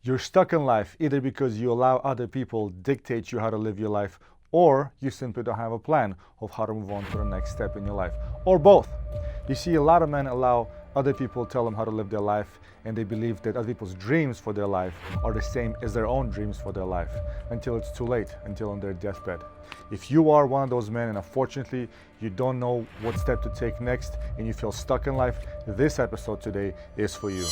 You're stuck in life either because you allow other people dictate you how to live your life, or you simply don't have a plan of how to move on to the next step in your life, or both. You see, a lot of men allow other people tell them how to live their life, and they believe that other people's dreams for their life are the same as their own dreams for their life until it's too late, until on their deathbed. If you are one of those men and unfortunately you don't know what step to take next and you feel stuck in life, this episode today is for you.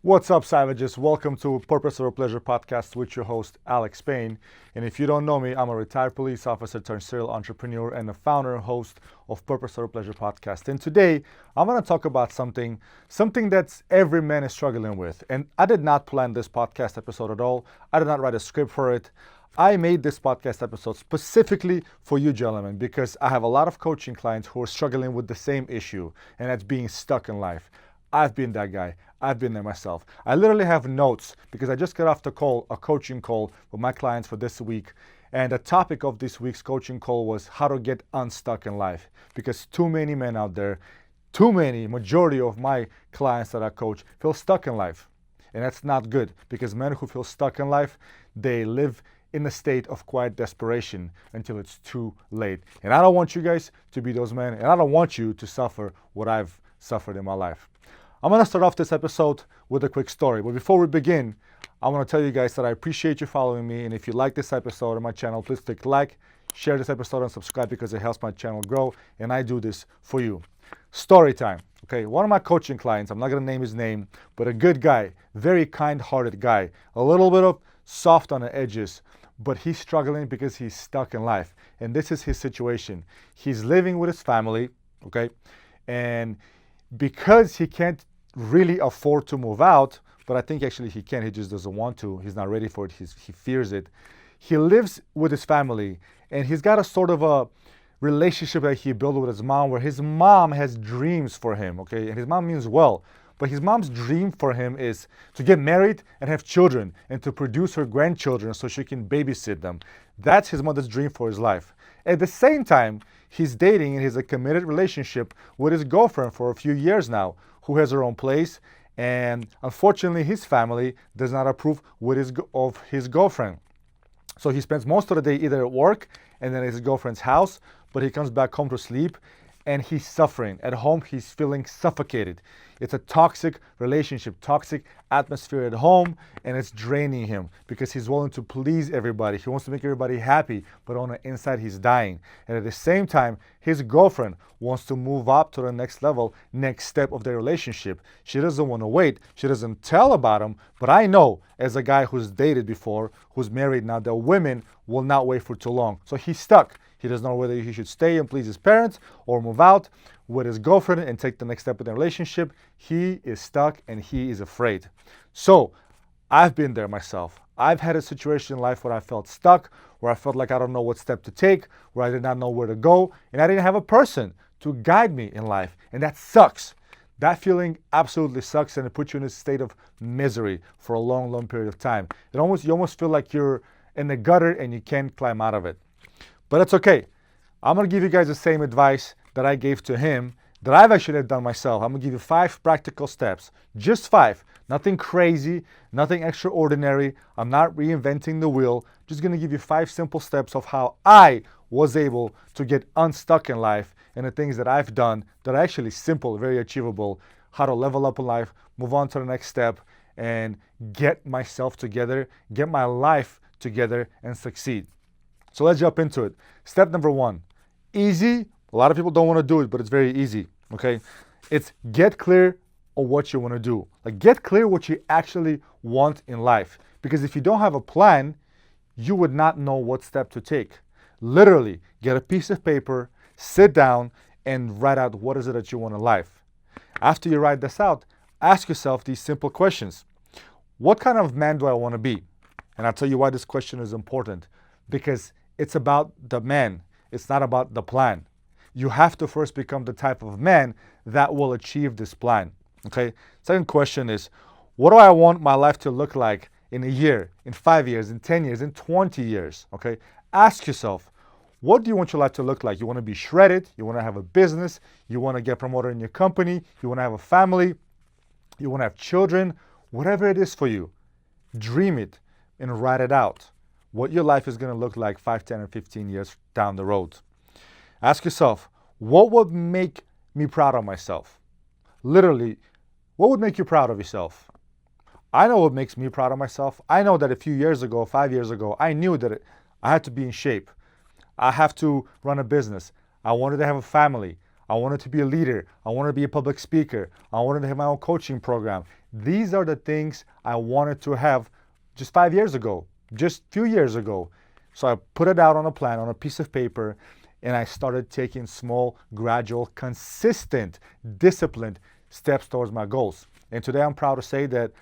What's up, savages? Welcome to Purpose Over Pleasure podcast with your host, Alex Payne. And if you don't know me, I'm a retired police officer turned serial entrepreneur and the founder and host of Purpose Over Pleasure podcast. And today, I'm going to talk about something that's every man is struggling with. And I did not plan this podcast episode at all. I did not write a script for it. I made this podcast episode specifically for you gentlemen because I have a lot of coaching clients who are struggling with the same issue, and that's being stuck in life. I've been that guy. I've been there myself. I literally have notes because I just got off the call, a coaching call with my clients for this week. And the topic of this week's coaching call was how to get unstuck in life. Because too many men out there, majority of my clients that I coach feel stuck in life. And that's not good because men who feel stuck in life, they live in a state of quiet desperation until it's too late. And I don't want you guys to be those men, and I don't want you to suffer what I've suffered in my life. I'm going to start off this episode with a quick story. But before we begin, I want to tell you guys that I appreciate you following me. And if you like this episode on my channel, please click like, share this episode, and subscribe because it helps my channel grow. And I do this for you. Story time. Okay, one of my coaching clients, I'm not going to name his name, but a good guy, very kind-hearted guy, a little bit of soft on the edges, but he's struggling because he's stuck in life. And this is his situation. He's living with his family, okay, and because he can't really afford to move out, but I think actually he can, he just doesn't want to, he's not ready for it, he fears it. He lives with his family, and he's got a sort of a relationship that he built with his mom, where his mom has dreams for him, okay, and his mom means well, but his mom's dream for him is to get married and have children, and to produce her grandchildren so she can babysit them. That's his mother's dream for his life. At the same time, he's dating and he's a committed relationship with his girlfriend for a few years now, who has her own place, and unfortunately his family does not approve of his girlfriend. So he spends most of the day either at work and then at his girlfriend's house, but he comes back home to sleep and he's suffering. At home, he's feeling suffocated. It's a toxic relationship, toxic atmosphere at home, and it's draining him because he's willing to please everybody. He wants to make everybody happy, but on the inside, he's dying. And at the same time, his girlfriend wants to move up to the next level, next step of their relationship. She doesn't want to wait. She doesn't tell about him, but I know as a guy who's dated before, who's married now, that women will not wait for too long. So he's stuck. He doesn't know whether he should stay and please his parents or move out with his girlfriend and take the next step in the relationship. He is stuck and he is afraid. So I've been there myself. I've had a situation in life where I felt stuck, where I felt like I don't know what step to take, where I did not know where to go, and I didn't have a person to guide me in life. And that sucks. That feeling absolutely sucks, and it puts you in a state of misery for a long, long period of time. You almost feel like you're in the gutter and you can't climb out of it. But it's okay. I'm going to give you guys the same advice that I gave to him, that I've actually done myself. I'm going to give you 5 practical steps. Just 5. Nothing crazy, nothing extraordinary. I'm not reinventing the wheel. Just going to give you 5 simple steps of how I was able to get unstuck in life, and the things that I've done that are actually simple, very achievable. How to level up in life, move on to the next step, and get myself together, get my life together, and succeed. So let's jump into it. Step number 1, easy. A lot of people don't want to do it, but it's very easy, okay? It's get clear on what you want to do. Like, get clear what you actually want in life. Because if you don't have a plan, you would not know what step to take. Literally, get a piece of paper, sit down, and write out what is it that you want in life. After you write this out, ask yourself these simple questions. What kind of man do I want to be? And I'll tell you why this question is important. Because it's about the man. It's not about the plan. You have to first become the type of man that will achieve this plan. Okay? Second question is, what do I want my life to look like in a year, in 5 years, in 10 years, in 20 years? Okay? Ask yourself, what do you want your life to look like? You want to be shredded? You want to have a business? You want to get promoted in your company? You want to have a family? You want to have children? Whatever it is for you, dream it and write it out. What your life is going to look like 5, 10, or 15 years down the road. Ask yourself, what would make me proud of myself? Literally, what would make you proud of yourself? I know what makes me proud of myself. I know that a few years ago, 5 years ago, I knew that I had to be in shape. I have to run a business. I wanted to have a family. I wanted to be a leader. I wanted to be a public speaker. I wanted to have my own coaching program. These are the things I wanted to have just 5 years ago, just a few years ago. So I put it out on a plan, on a piece of paper, and I started taking small, gradual, consistent, disciplined steps towards my goals. And today I'm proud to say that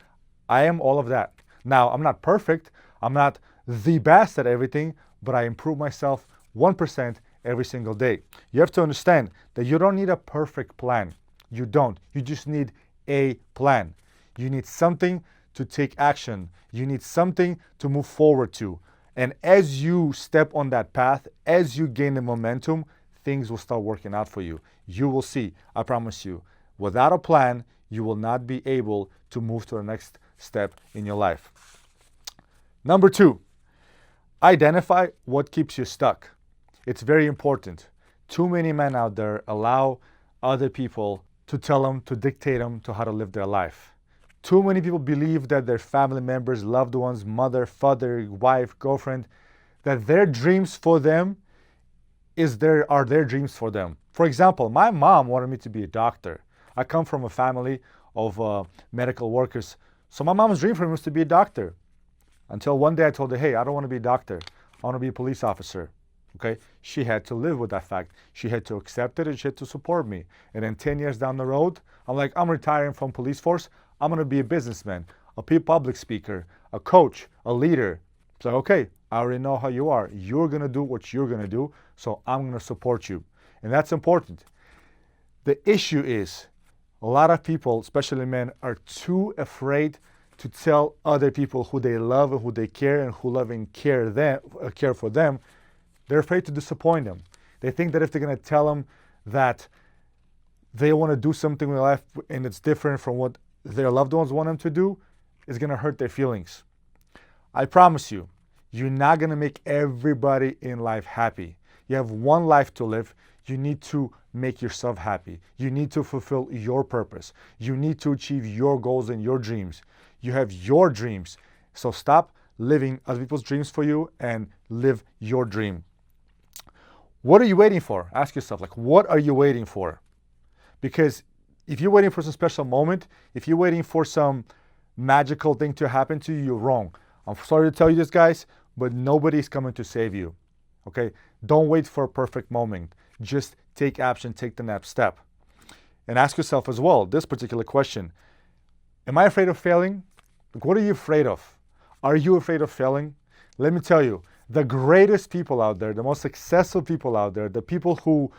I am all of that. Now, I'm not perfect. I'm not the best at everything, but I improve myself 1% every single day. You have to understand that you don't need a perfect plan. You don't. You just need a plan. You need something to take action. You need something to move forward to. And as you step on that path, as you gain the momentum, things will start working out for you. You will see, I promise you. Without a plan, you will not be able to move to the next step in your life. Number 2, identify what keeps you stuck. It's very important. Too many men out there allow other people to tell them, to dictate them to how to live their life. Too many people believe that their family members, loved ones, mother, father, wife, girlfriend, that their dreams for them are their dreams for them. For example, my mom wanted me to be a doctor. I come from a family of medical workers. So my mom's dream for me was to be a doctor. Until one day I told her, hey, I don't want to be a doctor. I want to be a police officer. Okay? She had to live with that fact. She had to accept it and she had to support me. And then 10 years down the road, I'm like, I'm retiring from police force. I'm going to be a businessman, a public speaker, a coach, a leader. So, okay, I already know how you are. You're going to do what you're going to do, so I'm going to support you. And that's important. The issue is a lot of people, especially men, are too afraid to tell other people who they love and who they care and who love and care for them. They're afraid to disappoint them. They think that if they're going to tell them that they want to do something in their life and it's different from what their loved ones want them to do, it's going to hurt their feelings. I promise you, you're not going to make everybody in life happy. You have one life to live. You need to make yourself happy. You need to fulfill your purpose. You need to achieve your goals and your dreams. You have your dreams. So stop living other people's dreams for you and live your dream. What are you waiting for? Ask yourself, what are you waiting for? Because if you're waiting for some special moment, if you're waiting for some magical thing to happen to you, you're wrong. I'm sorry to tell you this, guys, but nobody's coming to save you. Okay? Don't wait for a perfect moment. Just take action, take the next step. And ask yourself as well this particular question. Am I afraid of failing? What are you afraid of? Are you afraid of failing? Let me tell you, the greatest people out there, the most successful people out there, the people who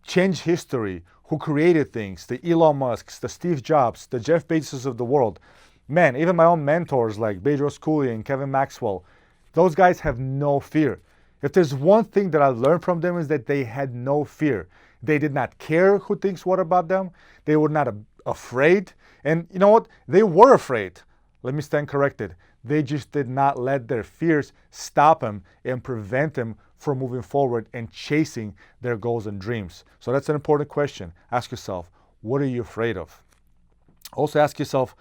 changed history, who created things, the Elon Musks, the Steve Jobs, the Jeff Bezos of the world, man, even my own mentors like Bedros Cooley and Kevin Maxwell, those guys have no fear. If there's one thing that I learned from them is that they had no fear. They did not care who thinks what about them. They were not afraid. And you know what? They were afraid. Let me stand corrected. They just did not let their fears stop them and prevent them from moving forward and chasing their goals and dreams. So that's an important question. Ask yourself, what are you afraid of? Also ask yourself,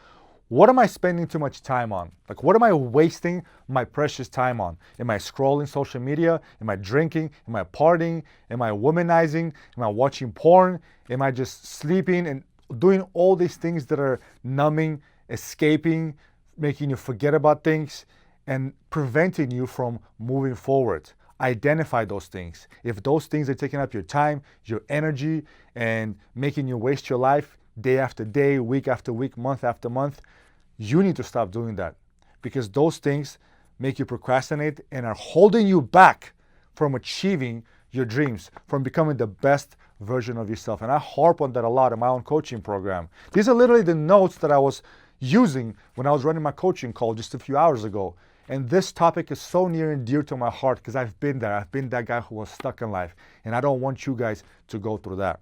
what am I spending too much time on? What am I wasting my precious time on? Am I scrolling social media? Am I drinking? Am I partying? Am I womanizing? Am I watching porn? Am I just sleeping and doing all these things that are numbing, escaping, making you forget about things, and preventing you from moving forward? Identify those things. If those things are taking up your time, your energy, and making you waste your life day after day, week after week, month after month, you need to stop doing that, because those things make you procrastinate and are holding you back from achieving your dreams, from becoming the best version of yourself. And I harp on that a lot in my own coaching program. These are literally the notes that I was using when I was running my coaching call just a few hours ago. And this topic is so near and dear to my heart because I've been there. I've been that guy who was stuck in life. And I don't want you guys to go through that.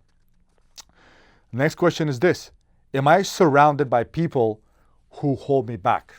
Next question is this. Am I surrounded by people who hold me back?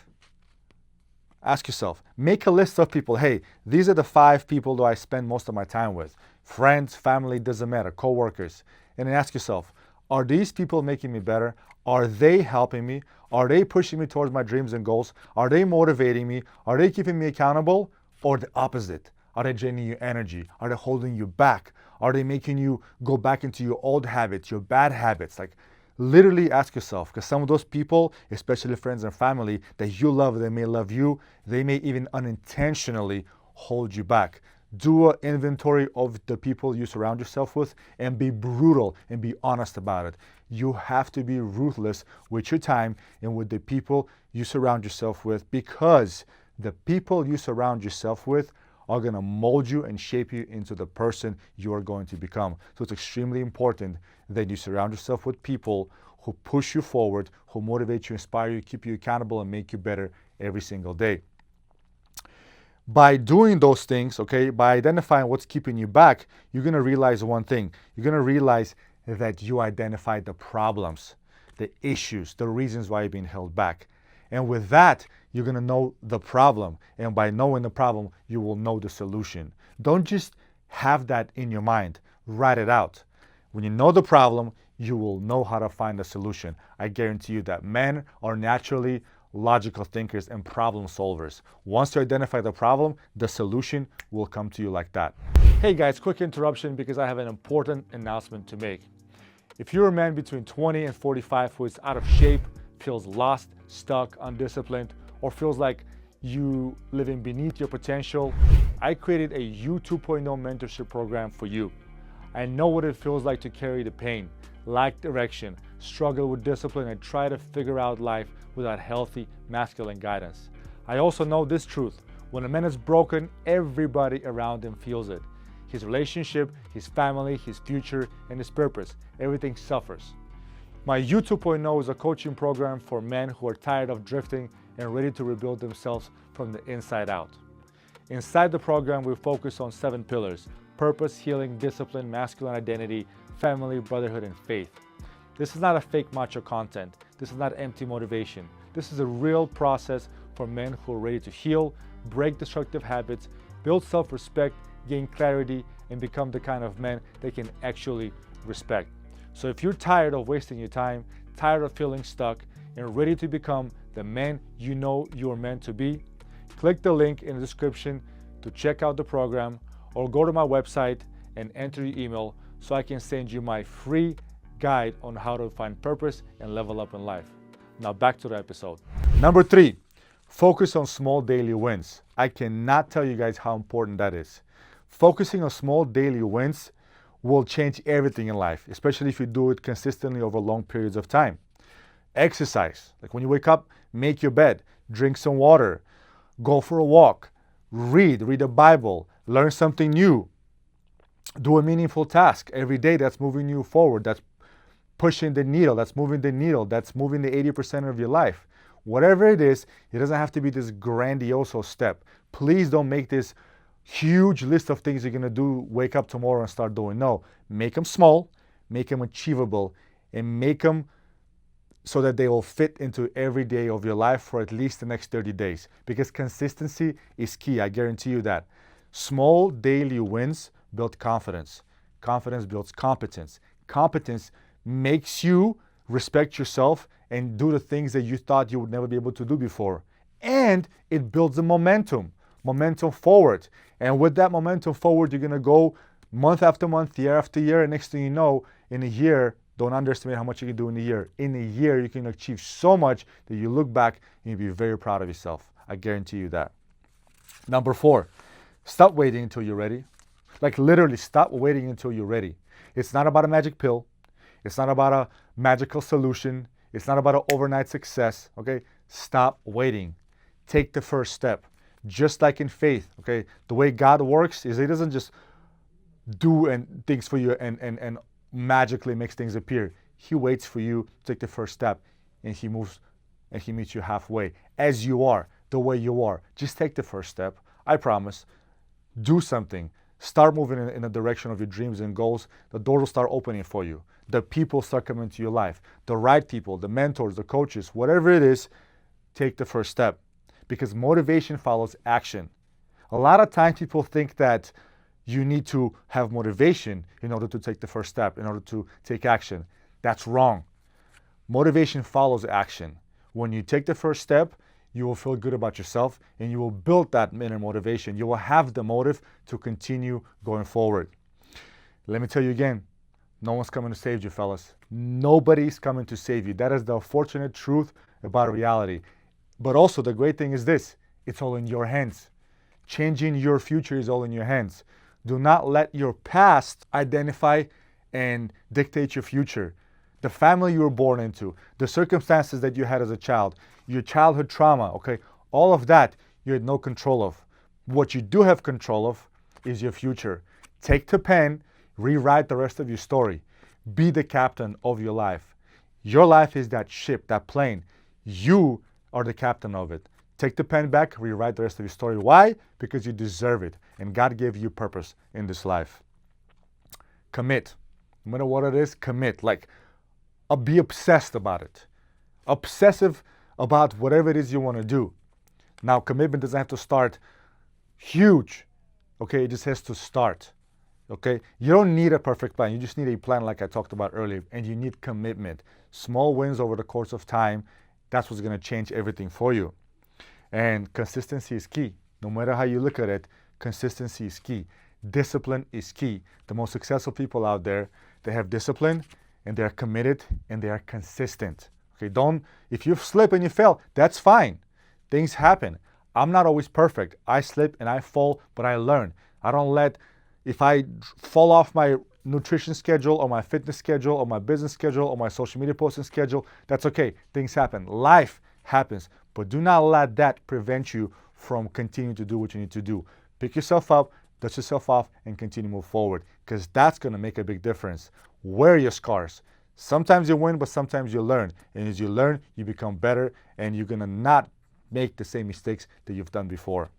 Ask yourself. Make a list of people. Hey, these are the 5 people that I spend most of my time with. Friends, family, doesn't matter, co-workers. And then ask yourself, are these people making me better? Are they helping me? Are they pushing me towards my dreams and goals? Are they motivating me? Are they keeping me accountable? Or the opposite? Are they draining your energy? Are they holding you back? Are they making you go back into your old habits, your bad habits? Like, literally ask yourself, because some of those people, especially friends and family that you love, they may love you, they may even unintentionally hold you back. Do an inventory of the people you surround yourself with and be brutal and be honest about it. You have to be ruthless with your time and with the people you surround yourself with, because the people you surround yourself with are going to mold you and shape you into the person you are going to become. So it's extremely important that you surround yourself with people who push you forward, who motivate you, inspire you, keep you accountable, and make you better every single day. By doing those things, okay, by identifying what's keeping you back, you're going to realize one thing. You're going to realize that you identified the problems, the issues, the reasons why you're being held back. And with that, you're going to know the problem. And by knowing the problem, you will know the solution. Don't just have that in your mind. Write it out. When you know the problem, you will know how to find a solution. I guarantee you that men are naturally logical thinkers and problem solvers. Once you identify the problem, the solution will come to you like that. Hey guys, quick interruption because I have an important announcement to make. If you're a man between 20 and 45 who is out of shape, feels lost, stuck, undisciplined, or feels like you living beneath your potential, I created a U 2.0 mentorship program for you. I know what it feels like to carry the pain, lack direction, struggle with discipline, and try to figure out life without healthy masculine guidance. I also know this truth. When a man is broken, everybody around him feels it. His relationship, his family, his future, and his purpose. Everything suffers. My U 2.0 is a coaching program for men who are tired of drifting and ready to rebuild themselves from the inside out. Inside the program, we focus on 7 pillars: purpose, healing, discipline, masculine identity, family, brotherhood, and faith. This is not a fake macho content. This is not empty motivation. This is a real process for men who are ready to heal, break destructive habits, build self-respect, gain clarity, and become the kind of men they can actually respect. So if you're tired of wasting your time, tired of feeling stuck, and ready to become the man you know you're meant to be, click the link in the description to check out the program, or go to my website and enter your email so I can send you my free guide on how to find purpose and level up in life. Now back to the episode. Number 3, focus on small daily wins. I cannot tell you guys how important that is. Focusing on small daily wins will change everything in life, especially if you do it consistently over long periods of time. Exercise, like when you wake up, make your bed, drink some water, go for a walk, read the Bible, learn something new, do a meaningful task every day that's moving you forward, that's pushing the needle, that's moving the 80% of your life. Whatever it is, it doesn't have to be this grandiose step. Please don't make this huge list of things you're going to do, wake up tomorrow and start doing. No, make them small, make them achievable, and make them so that they will fit into every day of your life for at least the next 30 days. Because consistency is key, I guarantee you that. Small daily wins build confidence. Confidence builds competence. Competence makes you respect yourself and do the things that you thought you would never be able to do before. And it builds a momentum forward. And with that momentum forward, you're going to go month after month, year after year, and next thing you know, in a year, don't underestimate how much you can do in a year. In a year, you can achieve so much that you look back and you'll be very proud of yourself. I guarantee you that. Number 4, stop waiting until you're ready. Like literally, stop waiting until you're ready. It's not about a magic pill. It's not about a magical solution. It's not about an overnight success, okay? Stop waiting. Take the first step. Just like in faith, okay? The way God works is He doesn't just do and things for you and magically makes things appear. He waits for you to take the first step, and He moves and He meets you halfway as you are, the way you are. Just take the first step. I promise. Do something. Start moving in the direction of your dreams and goals. The door will start opening for you. The people start coming to your life. The right people, the mentors, the coaches, whatever it is, take the first step. Because motivation follows action. A lot of times people think that you need to have motivation in order to take the first step, in order to take action. That's wrong. Motivation follows action. When you take the first step, you will feel good about yourself and you will build that inner motivation. You will have the motive to continue going forward. Let me tell you again, no one's coming to save you, fellas. Nobody's coming to save you. That is the unfortunate truth about reality. But also the great thing is this, it's all in your hands. Changing your future is all in your hands. Do not let your past identify and dictate your future. The family you were born into, the circumstances that you had as a child, your childhood trauma, okay, all of that you had no control of. What you do have control of is your future. Take the pen, rewrite the rest of your story. Be the captain of your life. Your life is that ship, that plane. You are the captain of it. Take the pen back, rewrite the rest of your story. Why? Because you deserve it. And God gave you purpose in this life. Commit. No matter what it is, commit. Be obsessed about it. Obsessive about whatever it is you want to do. Now, commitment doesn't have to start huge. Okay, it just has to start. Okay, you don't need a perfect plan. You just need a plan like I talked about earlier. And you need commitment. Small wins over the course of time. That's what's going to change everything for you. And consistency is key. No matter how you look at it, consistency is key. Discipline is key. The most successful people out there, they have discipline and they're committed and they are consistent. Okay, if you slip and you fail, that's fine. Things happen. I'm not always perfect. I slip and I fall, but I learn. If I fall off my nutrition schedule or my fitness schedule or my business schedule or my social media posting schedule, that's okay. Things happen. Life happens. But do not let that prevent you from continuing to do what you need to do. Pick yourself up, dust yourself off, and continue to move forward. Because that's going to make a big difference. Wear your scars. Sometimes you win, but sometimes you learn. And as you learn, you become better, and you're going to not make the same mistakes that you've done before.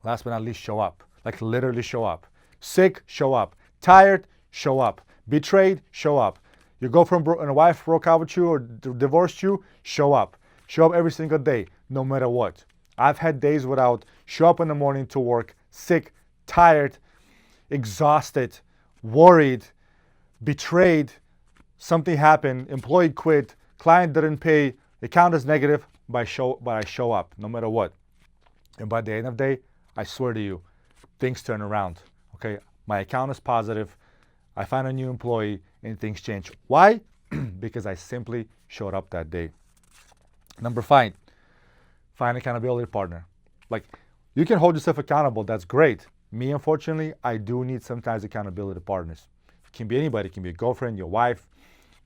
Last but not least, show up. Literally show up. Sick, show up. Tired, show up. Betrayed, show up. Your girlfriend and a wife broke out with you or divorced you, show up. Show up every single day, no matter what. I've had days without show up in the morning to work, sick, tired, exhausted, worried, betrayed, something happened, employee quit, client didn't pay, account is negative, but I show up no matter what. And by the end of the day, I swear to you, things turn around. Okay, my account is positive, I find a new employee, and things change. Why? Because I simply showed up that day. Number 5, find an accountability partner. You can hold yourself accountable, that's great. Me, unfortunately, I do need sometimes accountability partners. It can be anybody, it can be a girlfriend, your wife,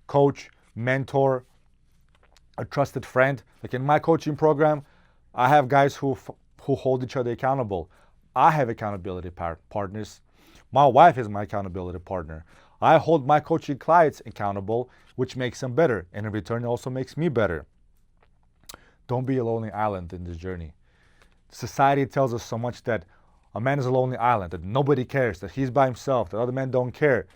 coach, mentor, a trusted friend. In my coaching program, I have guys who hold each other accountable. I have accountability partners. My wife is my accountability partner. I hold my coaching clients accountable, which makes them better. And in return, it also makes me better. Don't be a lonely island in this journey. Society tells us so much that a man is a lonely island, that nobody cares, that he's by himself, that other men don't care.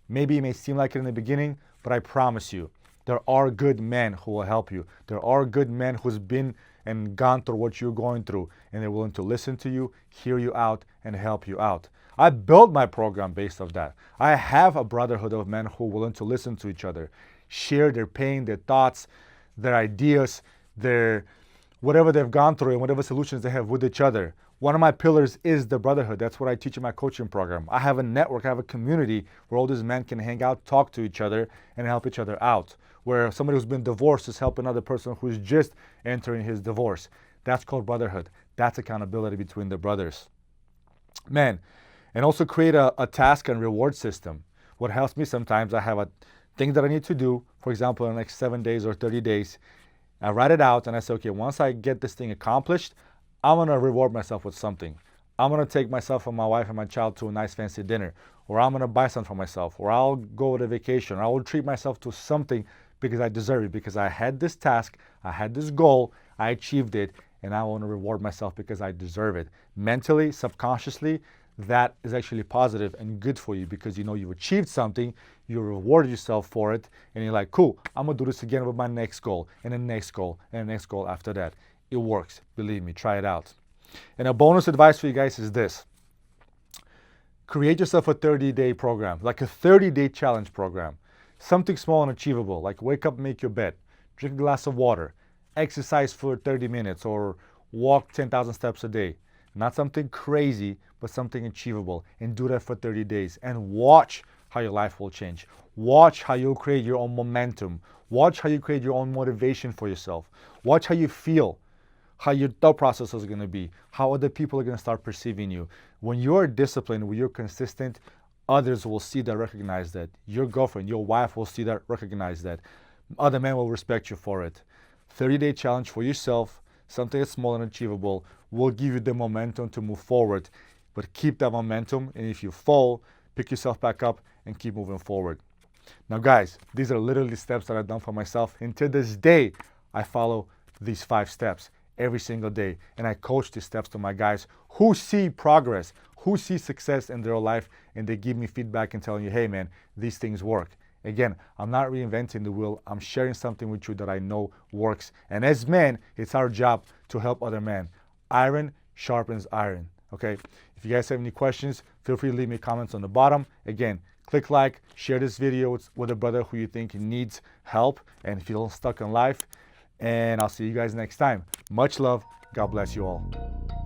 Maybe it may seem like it in the beginning, but I promise you, there are good men who will help you. There are good men who's been and gone through what you're going through, and they're willing to listen to you, hear you out, and help you out. I built my program based off that. I have a brotherhood of men who are willing to listen to each other, share their pain, their thoughts, their ideas, their whatever they've gone through and whatever solutions they have with each other. One of my pillars is the brotherhood. That's what I teach in my coaching program. I have a network, I have a community where all these men can hang out, talk to each other, and help each other out. Where somebody who's been divorced is helping another person who's just entering his divorce. That's called brotherhood. That's accountability between the brothers. Man, and also create a task and reward system. What helps me sometimes, I have a thing that I need to do, for example, in the next 7 days or 30 days. I write it out and I say, okay, once I get this thing accomplished, I'm going to reward myself with something. I'm going to take myself and my wife and my child to a nice fancy dinner, or I'm going to buy something for myself, or I'll go on a vacation, or I will treat myself to something because I deserve it, because I had this task, I had this goal, I achieved it, and I want to reward myself because I deserve it. Mentally, subconsciously, that is actually positive and good for you because you know you've achieved something, you reward yourself for it, and you're like, cool, I'm going to do this again with my next goal, and the next goal, and the next goal after that. It works. Believe me, try it out. And a bonus advice for you guys is this. Create yourself a 30-day program, like a 30-day challenge program. Something small and achievable, like wake up, make your bed, drink a glass of water, exercise for 30 minutes, or walk 10,000 steps a day. Not something crazy, but something achievable. And do that for 30 days. And watch how your life will change. Watch how you'll create your own momentum. Watch how you create your own motivation for yourself. Watch how you feel, how your thought process is going to be, how other people are going to start perceiving you. When you're disciplined, when you're consistent, others will see that, recognize that. Your girlfriend, your wife will see that, recognize that. Other men will respect you for it. 30-day challenge for yourself, something that's small and achievable, will give you the momentum to move forward. But keep that momentum, and if you fall, pick yourself back up and keep moving forward. Now guys, these are literally steps that I've done for myself, and to this day, I follow these 5 steps every single day, and I coach these steps to my guys who see progress, who see success in their life, and they give me feedback and telling you, hey man, these things work. Again, I'm not reinventing the wheel. I'm sharing something with you that I know works. And as men, it's our job to help other men. Iron sharpens iron, okay? If you guys have any questions, feel free to leave me comments on the bottom. Again, click like, share this video with a brother who you think needs help and feels stuck in life. And I'll see you guys next time. Much love. God bless you all.